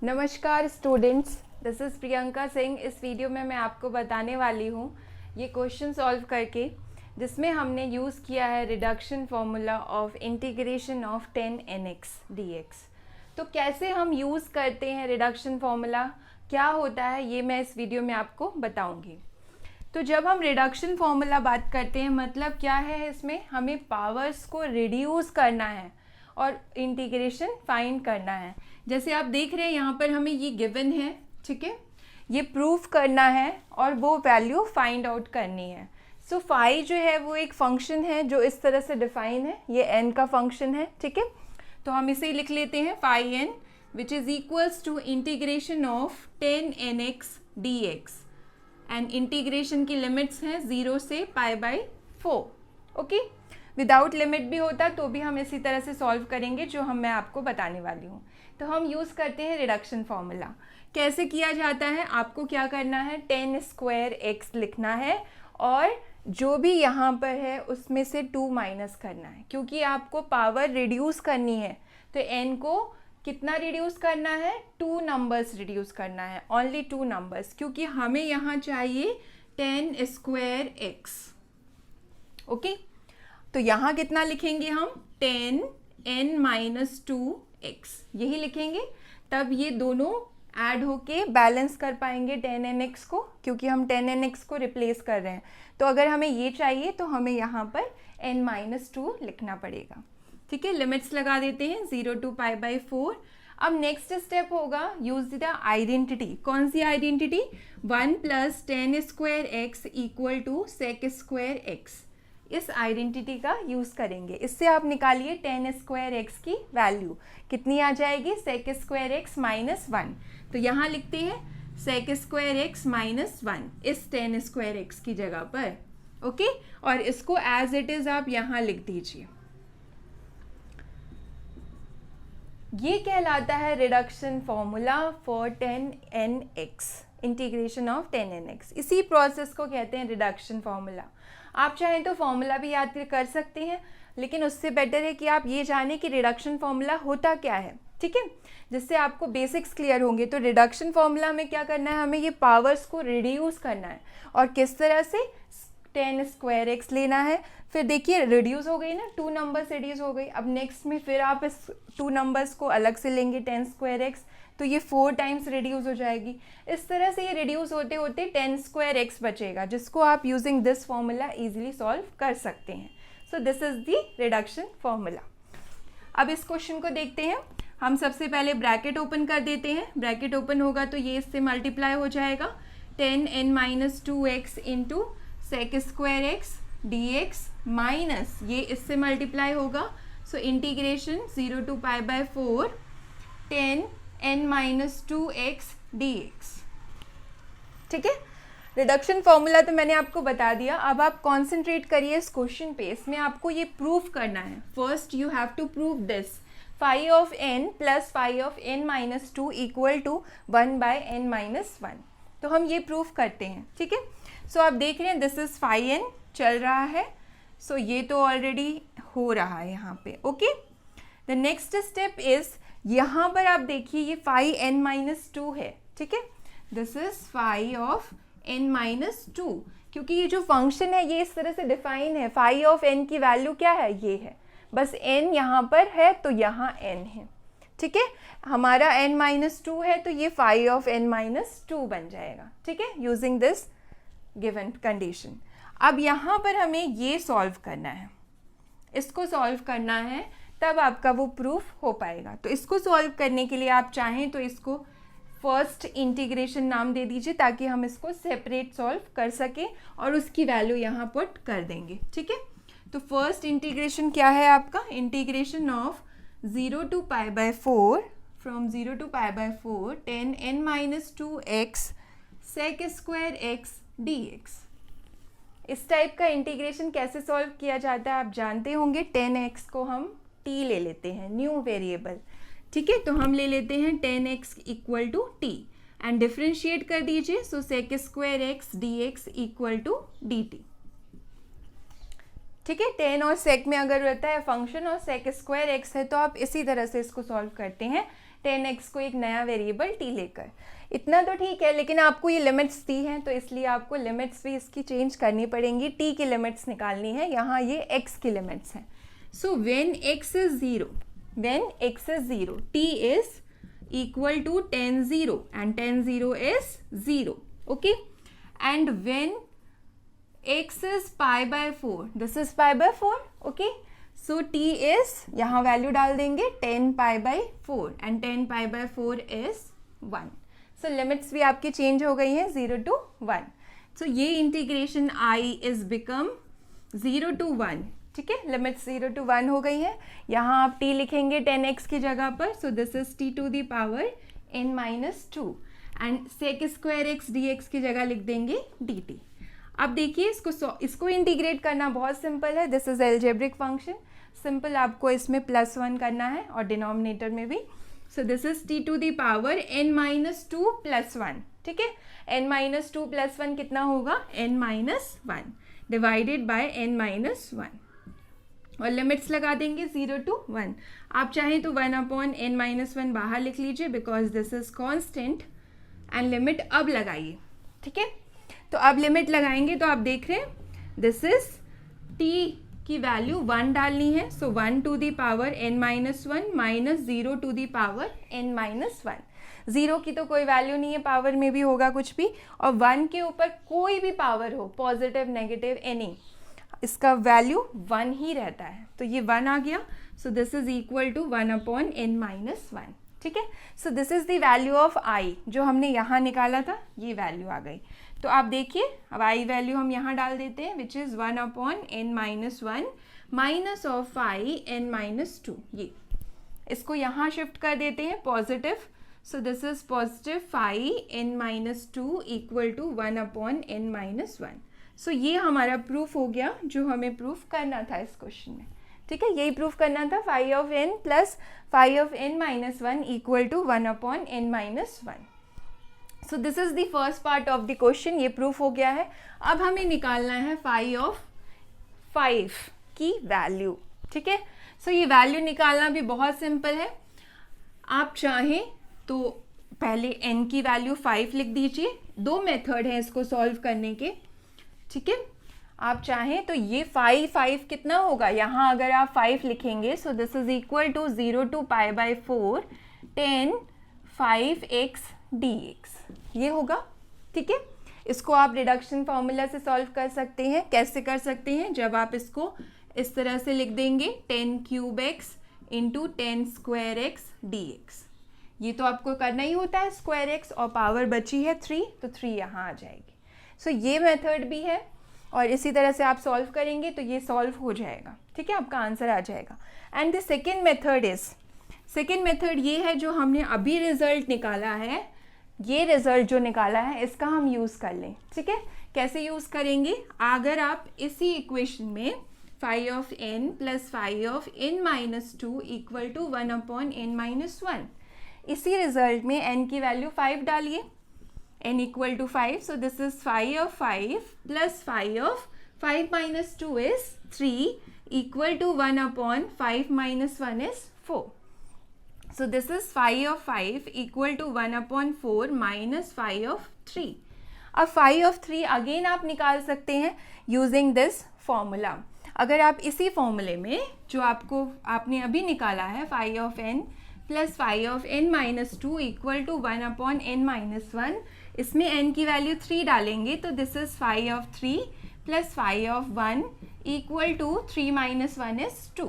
नमस्कार students, this is Priyanka Singh. इस video में मैं आपको बताने वाली हूँ ये क्वेश्चन सॉल्व करके, जिसमें हमने यूज़ किया है reduction formula of integration of 10nx dx। तो कैसे हम यूज़ करते हैं रिडक्शन फार्मूला, क्या होता है, ये मैं इस वीडियो में आपको बताऊँगी। तो जब हम रिडक्शन फार्मूला बात करते हैं, मतलब क्या है, इसमें हमें पावर्स को रिड्यूस करना है और इंटीग्रेशन फाइंड करना है। जैसे आप देख रहे हैं यहाँ पर हमें ये गिवन है, ठीक है, ये प्रूफ करना है और वो वैल्यू फाइंड आउट करनी है। सो फाई जो है वो एक फंक्शन है जो इस तरह से डिफाइन है, ये एन का फंक्शन है, ठीक है। तो हम इसे लिख लेते हैं phi n which is equals to integration of 10nx dx and integration की लिमिट्स हैं 0 से π/4। ओके, विदाउट लिमिट भी होता तो भी हम इसी तरह से सॉल्व करेंगे, जो मैं आपको बताने वाली हूँ। तो हम यूज़ करते हैं रिडक्शन फार्मूला। कैसे किया जाता है, आपको क्या करना है, 10² लिखना है और जो भी यहाँ पर है उसमें से 2 माइनस करना है, क्योंकि आपको पावर रिड्यूस करनी है। तो n को कितना रिड्यूस करना है, 2 नंबर्स रिड्यूस करना है, ओनली 2 नंबर्स, क्योंकि हमें यहाँ चाहिए 10²x। ओके, तो यहाँ कितना लिखेंगे हम, 10n-2x यही लिखेंगे, तब ये दोनों ऐड होके बैलेंस कर पाएंगे 10nx को, क्योंकि हम 10nx को रिप्लेस कर रहे हैं। तो अगर हमें ये चाहिए तो हमें यहाँ पर n-2 लिखना पड़ेगा, ठीक है। लिमिट्स लगा देते हैं 0 to π/4। अब नेक्स्ट स्टेप होगा यूज द आइडेंटिटी। कौन सी आइडेंटिटी, 1 + 10² = sec²x। इस आइडेंटिटी का यूज़ करेंगे। इससे आप निकालिए 10² की वैल्यू कितनी आ जाएगी, sec²x - 1। तो यहाँ लिखते हैं sec²x - 1 इस 10² की जगह पर, ओके। और इसको एज इट इज़ आप यहाँ लिख दीजिए। ये कहलाता है reduction formula for 10nx, integration of 10nx। इसी प्रोसेस को कहते हैं रिडक्शन फॉर्मूला। आप चाहें तो फॉर्मूला भी याद कर सकते हैं, लेकिन उससे बेटर है कि आप ये जानें कि रिडक्शन फॉर्मूला होता क्या है, ठीक है, जिससे आपको बेसिक्स क्लियर होंगे। तो रिडक्शन फॉर्मूला में क्या करना है, हमें ये पावर्स को रिड्यूस करना है। और किस तरह से, 10² लेना है। फिर देखिए रिड्यूस हो गई ना, 2 नंबर्स रिड्यूस हो गई। अब नेक्स्ट में फिर आप इस 2 नंबर्स को अलग से लेंगे 10², तो ये 4 टाइम्स रिड्यूस हो जाएगी। इस तरह से ये रिड्यूस होते होते 10² बचेगा, जिसको आप using this formula easily solve कर सकते हैं। सो this is the reduction formula. अब इस क्वेश्चन को देखते हैं। हम सबसे पहले ब्रैकेट ओपन कर देते हैं। ब्रैकेट ओपन होगा तो ये इससे मल्टीप्लाई हो जाएगा, 10n-2x into sec² dx minus ये इससे मल्टीप्लाई होगा, so integration 0 to π/4 10n-2x dx, ठीक है। रिडक्शन फॉर्मूला तो मैंने आपको बता दिया। अब आप कॉन्सेंट्रेट करिए इस क्वेश्चन पे। इसमें आपको ये प्रूफ करना है। First you have to prove this, phi of n + phi of n-2 = 1/n-1। तो हम ये प्रूफ करते हैं, ठीक है। सो आप देख रहे हैं दिस इज phi n चल रहा है, सो ये तो ऑलरेडी हो रहा है यहाँ पे, okay. The next step is, यहाँ पर आप देखिए ये phi n-2 है, ठीक है। This is phi of n-2, क्योंकि ये जो फंक्शन है ये इस तरह से डिफाइन है। phi of n की वैल्यू क्या है, ये है, बस n यहाँ पर है तो यहाँ n है, ठीक है। हमारा n-2 है तो ये phi of n-2 बन जाएगा, ठीक है, यूजिंग दिस गिवन कंडीशन। अब यहाँ पर हमें ये सॉल्व करना है, इसको सॉल्व करना है, तब आपका वो प्रूफ हो पाएगा। तो इसको सॉल्व करने के लिए आप चाहें तो इसको फर्स्ट इंटीग्रेशन नाम दे दीजिए, ताकि हम इसको सेपरेट सॉल्व कर सकें और उसकी वैल्यू यहाँ पुट कर देंगे, ठीक है। तो फर्स्ट इंटीग्रेशन क्या है आपका, integration of 0 to π/4 from 0 to π/4 10n-2x sec²x dx। इस टाइप का इंटीग्रेशन कैसे सॉल्व किया जाता है आप जानते होंगे। 10x को हम t ले लेते हैं, न्यू वेरिएबल, ठीक है। तो हम ले लेते हैं 10x = t एंड डिफ्रेंशिएट कर दीजिए, सो sec² dx = dt। ठीक है, टेन और सेक में अगर रहता है फंक्शन और सेक स्क्वायर एक्स है तो आप इसी तरह से इसको सॉल्व करते हैं, 10x को एक नया वेरिएबल t लेकर। इतना तो ठीक है, लेकिन आपको ये लिमिट्स दी हैं तो इसलिए आपको लिमिट्स भी इसकी चेंज करनी पड़ेंगी, t की लिमिट्स निकालनी है, यहाँ ये x की लिमिट्स हैं। So when x is 0 t is equal to tan 0 and tan 0 is 0, okay, and when x is pi by 4, this is pi by 4, okay, so t is, यहाँ value डाल देंगे 10 pi by 4 and 10 pi by 4 is 1, so limits भी आपकी change हो गई हैं 0 to 1, so ये integration I is become 0 to 1, ठीक है, लिमिट्स 0 to 1 हो गई है। यहाँ आप t लिखेंगे 10x की जगह पर, so this is t to the power n minus 2 and sec square x dx की जगह लिख देंगे dt। अब देखिए इसको इंटीग्रेट करना बहुत सिंपल है, this is algebraic function, simple आपको इसमें +1 करना है और डिनोमिनेटर में भी, so this is t to the power n minus 2 + 1, ठीक है, n माइनस 2 + 1 कितना होगा, n minus 1 divided by n minus 1 और लिमिट्स लगा देंगे 0 to 1। आप चाहें तो 1/n माइनस 1 बाहर लिख लीजिए because this is constant, and limit अब लगाइए, ठीक है, तो अब लिमिट लगाएंगे तो आप देख रहे हैं दिस इज t की वैल्यू 1 डालनी है, so 1 to the power n minus 1 minus 0 to the power n minus 1। 0 की तो कोई वैल्यू नहीं है, पावर में भी होगा कुछ भी, और 1 के ऊपर कोई भी पावर हो, पॉजिटिव नेगेटिव एनी, इसका वैल्यू 1 ही रहता है, तो ये 1 आ गया, so this is equal to 1/n minus 1, ठीक है, so this is the value of i जो हमने यहाँ निकाला था, ये वैल्यू आ गई। तो आप देखिए अब i वैल्यू हम यहाँ डाल देते हैं which is 1/n minus 1 minus of i n minus 2, ये इसको यहाँ शिफ्ट कर देते हैं positive, so this is positive phi n minus 2 equal to 1/n minus 1। So ये हमारा प्रूफ हो गया जो हमें प्रूफ करना था इस क्वेश्चन में, ठीक है, यही प्रूफ करना था, phi of n plus phi of n minus 1 equal to 1/n minus 1। So this is the first part of the question, ये प्रूफ हो गया है। अब हमें निकालना है phi of 5 की वैल्यू, ठीक है, सो ये वैल्यू निकालना भी बहुत सिंपल है, आप चाहें तो पहले n की वैल्यू 5 लिख दीजिए, दो मेथड हैं इसको सॉल्व करने के, ठीक है, आप चाहें तो ये 5 कितना होगा, यहाँ अगर आप 5 लिखेंगे so this is equal to 0 to pi by 4 10 5x dx, ये होगा, ठीक है। इसको आप रिडक्शन फॉर्मूला से सॉल्व कर सकते हैं, कैसे कर सकते हैं, जब आप इसको इस तरह से लिख देंगे 10 cube x into 10 square x dx, ये तो आपको करना ही होता है स्क्वायर x, और पावर बची है 3 तो 3 यहाँ आ जाएगी। सो ये मेथड भी है और इसी तरह से आप सॉल्व करेंगे तो ये सॉल्व हो जाएगा, ठीक है, आपका आंसर आ जाएगा। एंड द सेकेंड मेथड ये है जो हमने अभी रिजल्ट निकाला है, ये रिजल्ट जो निकाला है इसका हम यूज़ कर लें, ठीक है, कैसे यूज़ करेंगे, अगर आप इसी इक्वेशन में phi of n plus phi of n minus 2 equal to 1/n minus 1, इसी रिजल्ट में n की वैल्यू 5 डालिए, n equal to 5, so this is phi of 5 plus phi of 5 minus 2 is 3 equal to 1/5 minus 1 is 4. So this is phi of 5 equal to 1/4 minus phi of 3. अब phi of 3 again आप निकाल सकते हैं using this formula। अगर आप इसी फॉर्मूले में जो आपने अभी निकाला है phi of n plus phi of n minus 2 equal to 1/n minus 1, इसमें n की वैल्यू 3 डालेंगे तो this is phi of 3 plus phi of 1 equal to 3 minus 1 is 2।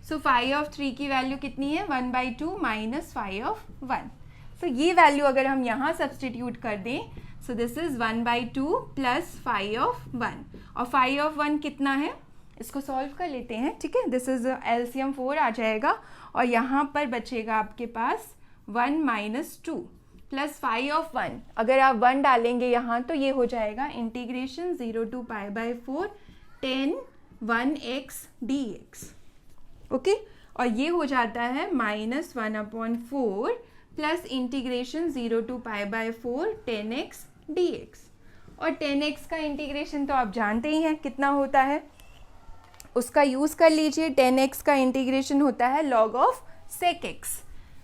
So phi of 3 की वैल्यू कितनी है, 1/2 माइनस phi of 1। सो ये value अगर हम यहाँ सब्सटीट्यूट कर दें, सो this is 1/2 plus phi of 1, और phi of 1 कितना है, इसको सॉल्व कर लेते हैं, ठीक है, दिस इज एलसीएम 4 आ जाएगा, और यहाँ पर बचेगा आपके पास 1 माइनस 2 प्लस phi of 1, अगर आप 1 डालेंगे यहाँ तो ये हो जाएगा integration 0 to pi by 4 10 1x dx, okay, और ये हो जाता है minus 1/4 plus integration 0 to pi by 4 10x dx, और 10x का इंटीग्रेशन तो आप जानते ही हैं कितना होता है, उसका यूज़ कर लीजिए। 10x का इंटीग्रेशन होता है log ऑफ sec x,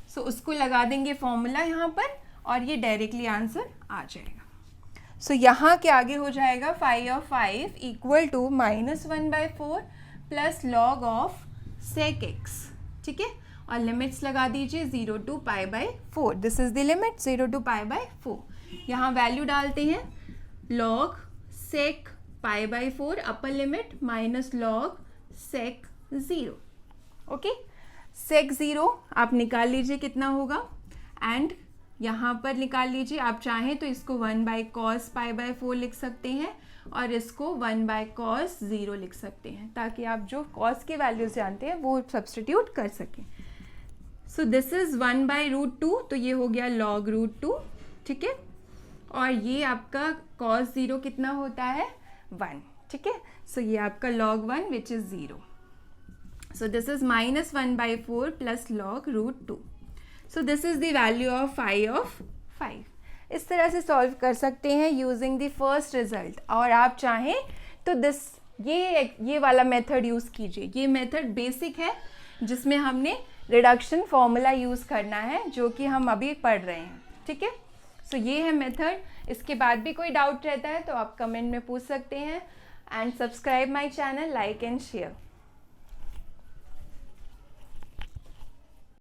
सो उसको लगा देंगे फॉर्मूला यहाँ पर और ये डायरेक्टली आंसर आ जाएगा। सो यहाँ के आगे हो जाएगा 5/5 equal to -1/4 plus log of sec x, ठीक है, और लिमिट्स लगा दीजिए 0 to π/4, this is the limit 0 to π/4। यहाँ वैल्यू डालते हैं log sec π/4 upper limit minus log sec 0, okay. sec 0 आप निकाल लीजिए कितना होगा, एंड यहाँ पर निकाल लीजिए। आप चाहें तो इसको 1/cos π/4 लिख सकते हैं और इसको 1/cos 0 लिख सकते हैं, ताकि आप जो cos के वैल्यूज जानते हैं वो सब्सटीट्यूट कर सकें। सो दिस इज 1/√2, तो ये हो गया log √2, ठीक है, और ये आपका cos 0 कितना होता है 1, ठीक है। सो ये आपका log 1 which is 0। So this is -1/4 plus log √2। So this is the value of phi. इस तरह से सॉल्व कर सकते हैं यूजिंग द फर्स्ट रिजल्ट, और आप चाहें तो ये वाला मेथड यूज़ कीजिए। ये मेथड बेसिक है जिसमें हमने रिडक्शन फॉर्मूला यूज़ करना है, जो कि हम अभी पढ़ रहे हैं, ठीक है। सो ये है मेथड। इसके बाद भी कोई डाउट रहता है तो आप कमेंट में पूछ सकते हैं, and subscribe my channel, like and share.